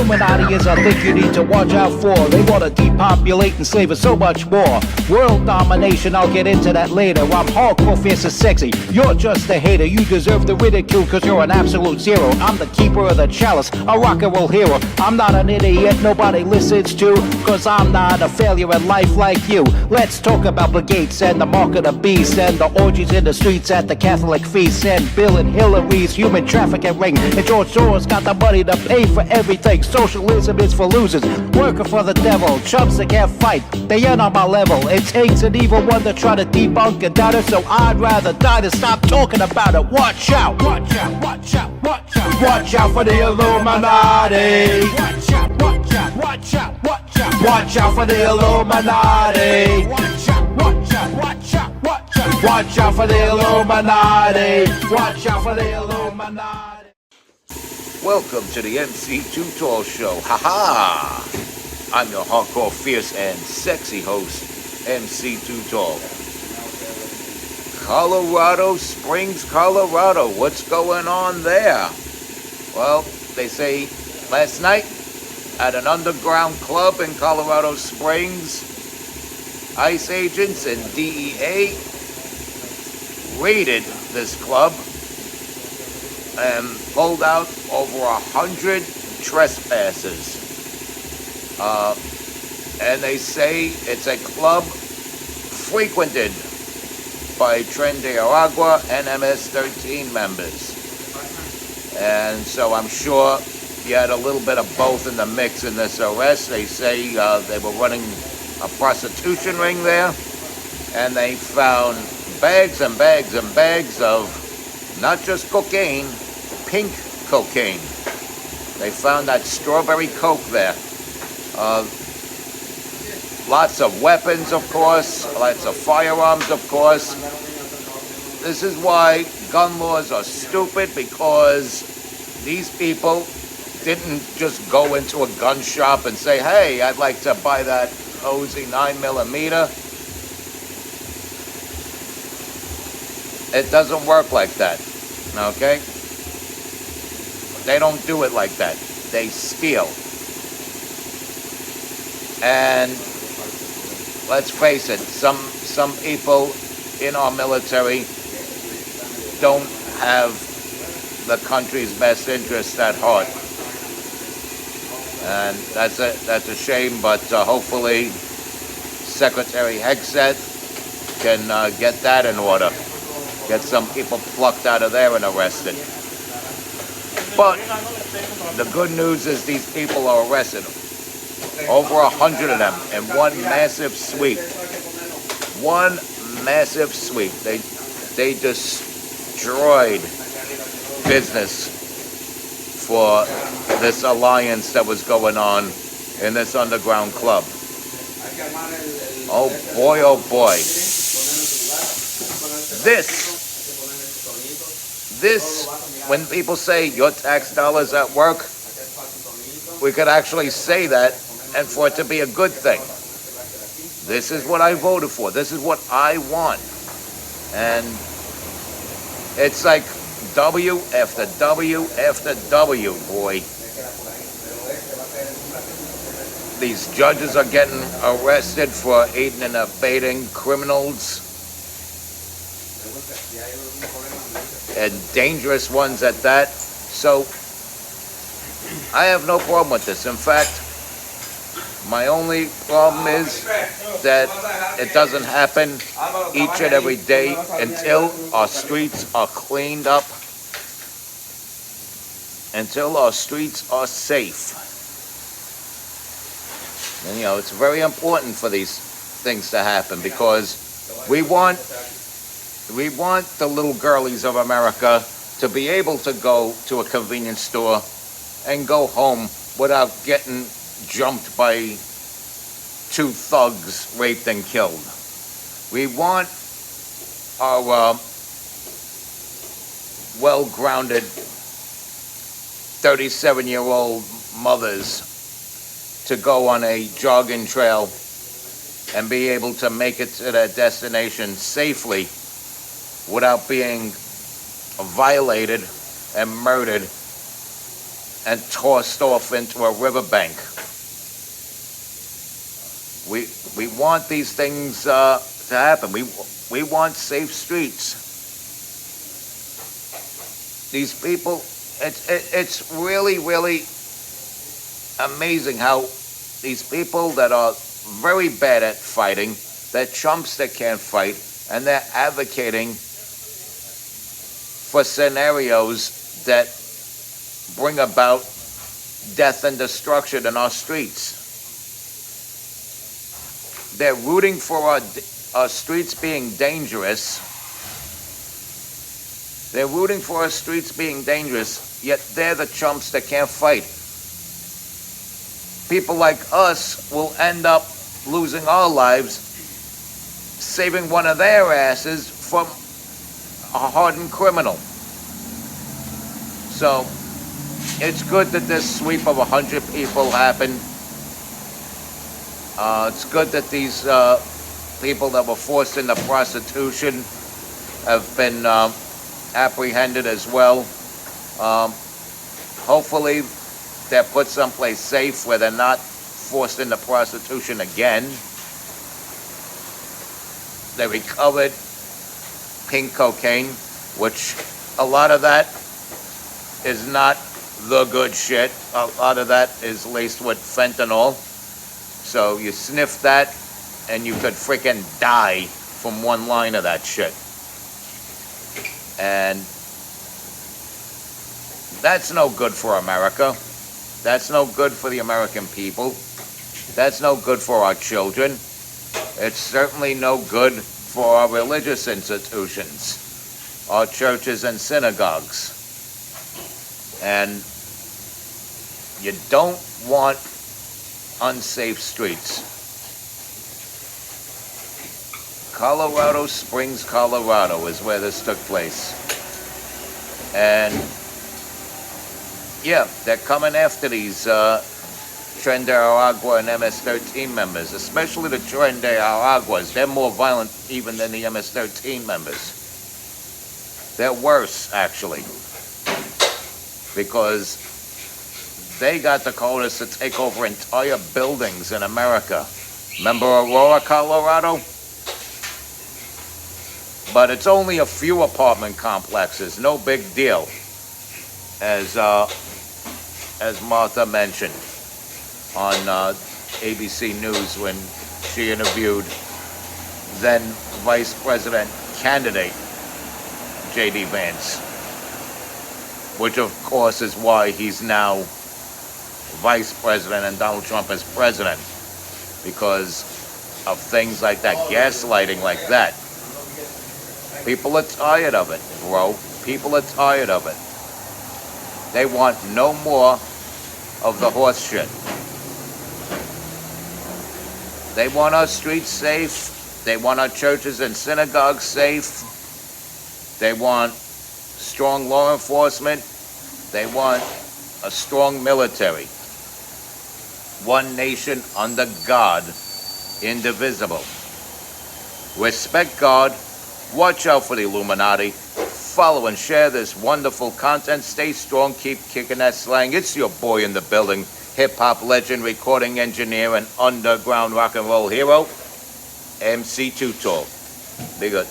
Illuminati is a thing you need to watch out for. They want to depopulate and slave us so much more. World domination, I'll get into that later. I'm hardcore, fierce and sexy. You're just a hater. You deserve the ridicule cause you're an absolute zero. I'm the keeper of the chalice, a rock and roll hero. I'm not an idiot nobody listens to, cause I'm not a failure in life like you. Let's talk about Bill Gates and the mark of the beast, and the orgies in the streets at the Catholic feasts, and Bill and Hillary's human trafficking ring, and George Soros got the money to pay for everything. Socialism is for losers, working for the devil. Chumps that can't fight, they ain't on my level. It takes an evil one to try to debunk and doubt it, so I'd rather die than stop talking about it. Watch out, watch out, watch out, watch out. Watch out for the Illuminati. Watch out, watch out, watch out, watch out. Watch out for the Illuminati. Watch out, watch out, watch out, watch out. Watch out for the Illuminati. Watch out for the Illuminati. Welcome to the MC Too Tall Show. Ha-ha! I'm your hardcore, fierce, and sexy host, MC Too Tall. Colorado Springs, Colorado. What's going on there? Well, they say last night at an underground club in Colorado Springs, ICE agents and DEA raided this club and pulled out over 100 trespassers. And they say it's a club frequented by Tren de Aragua and MS-13 members. And so I'm sure you had a little bit of both in the mix in this arrest. They say they were running a prostitution ring there, and they found bags and bags and bags of not just cocaine, pink cocaine. They found that strawberry coke there. Lots of weapons, of course, lots of firearms, of course. This is why gun laws are stupid, because these people didn't just go into a gun shop and say, hey, I'd like to buy that Uzi 9mm. It doesn't work like that, okay? They don't do it like that. They steal. And let's face it, some people in our military don't have the country's best interest at heart. And that's a shame, but hopefully Secretary Hegseth can get that in order. Get some people plucked out of there and arrested. But the good news is these people are arrested. Over 100 of them in one massive sweep. One massive sweep. They destroyed business for this alliance that was going on in this underground club. Oh boy, oh boy. This, when people say your tax dollars at work, we could actually say that and for it to be a good thing. This is what I voted for. This is what I want. And it's like W after W after W, boy. These judges are getting arrested for aiding and abetting criminals. And dangerous ones at that. So I have no problem with this. In fact, my only problem is that it doesn't happen each and every day until our streets are cleaned up, until our streets are safe. And, it's very important for these things to happen, because we want the little girlies of America to be able to go to a convenience store and go home without getting jumped by two thugs, raped and killed. We want our well-grounded 37-year-old mothers to go on a jogging trail and be able to make it to their destination safely without being violated and murdered and tossed off into a riverbank. We want these things to happen. We want safe streets. These people, it's really, really amazing how these people that are very bad at fighting, they're chumps that can't fight, and they're advocating for scenarios that bring about death and destruction in our streets. They're rooting for our streets being dangerous. They're rooting for our streets being dangerous, yet they're the chumps that can't fight. People like us will end up losing our lives, saving one of their asses from a hardened criminal. So, it's good that this sweep of 100 people happened. It's good that these people that were forced into prostitution have been apprehended as well. Hopefully they're put someplace safe where they're not forced into prostitution again. They recovered pink cocaine, which a lot of that is not the good shit. A lot of that is laced with fentanyl. So you sniff that and you could freaking die from one line of that shit. And that's no good for America. That's no good for the American people. That's no good for our children. It's certainly no good for our religious institutions, our churches and synagogues. And you don't want unsafe streets. Colorado Springs, Colorado is where this took place. And yeah, they're coming after these Tren de Aragua and MS-13 members, especially the Tren de Araguas. They're more violent even than the MS-13 members. They're worse, actually, because they got the cojones to take over entire buildings in America. Remember Aurora, Colorado? But it's only a few apartment complexes, no big deal, as Martha mentioned on ABC News when she interviewed then Vice President candidate J.D. Vance, which of course is why he's now Vice President and Donald Trump is president, because of things like that, gaslighting like that. People are tired of it, bro. People are tired of it. They want no more of the horse shit. They want our streets safe. They want our churches and synagogues safe. They want strong law enforcement. They want a strong military. One nation under God, indivisible. Respect God. Watch out for the Illuminati. Follow and share this wonderful content. Stay strong. Keep kicking that slang. It's your boy in the building. Hip-hop legend, recording engineer, and underground rock and roll hero, MC Too Tall. Be good.